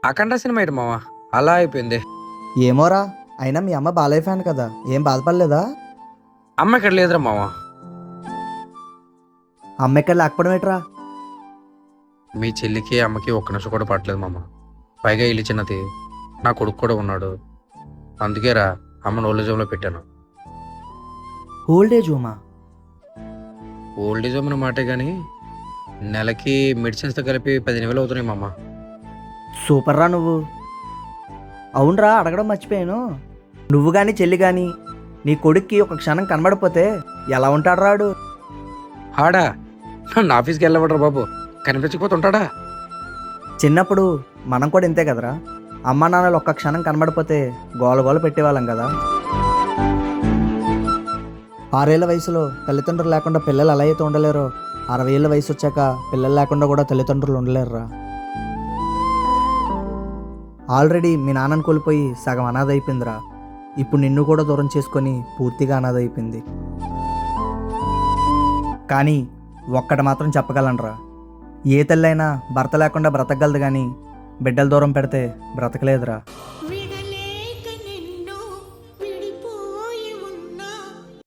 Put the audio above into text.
అఖండ cinema ఏంటి మామ అలా అయిపోయింది. ఏమోరా, అయినా మీ అమ్మ బాలయ్య ఫ్యాన్ కదా, ఏం బాధపడలేదా? అమ్మ ఇక్కడ లేదురా మామ. అమ్మ ఎక్కడ లేకపోవడం ఏంట్రా? మీ చెల్లికి అమ్మకి ఒక్క నిమిషం కూడా పట్టలేదు మామ. పైగా ఇల్లు చిన్నది, నా కొడుకు కూడా ఉన్నాడు. అందుకేరా అమ్మను ఓల్డేజ్ హోమ్లో పెట్టాను. ఓల్డ్ ఏజ్ హోమా? ఓల్డేజ్ హోమ్ మాటే కానీ నెలకి మెడిసిన్స్తో కలిపి 15,000 అవుతున్నాయి మామ. సూపర్ రా నువ్వు. అవునరా, అడగడం మర్చిపోయాను. నువ్వు కానీ చెల్లి కానీ నీ కొడుక్కి ఒక క్షణం కనబడిపోతే ఎలా ఉంటాడు రాడు? ఆడా నన్ను ఆఫీస్కి వెళ్ళబడరా బాబు, కనిపించకపోతుంటాడా? చిన్నప్పుడు మనం కూడా ఇంతే కదరా, అమ్మా నాన్నలు ఒక్క క్షణం కనబడిపోతే గోల గోల పెట్టేవాళ్ళం కదా. 6 ఏళ్ల వయసులో తల్లిదండ్రులు లేకుండా పిల్లలు ఎలా అయితే ఉండలేరో, 60 ఏళ్ళ వయసు వచ్చాక పిల్లలు లేకుండా కూడా తల్లిదండ్రులు ఉండలేరురా. ఆల్రెడీ మీ నాన్నని కోల్పోయి సగం అనాథ అయిపోయిందిరా. ఇప్పుడు నిన్ను కూడా దూరం చేసుకొని పూర్తిగా అనాథ అయిపోయింది. కానీ ఒక్కటి మాత్రం చెప్పగలనురా, ఏ తల్లైనా భర్త లేకుండా బ్రతకగలదు కానీ బిడ్డల దూరం పెడితే బ్రతకలేదురా.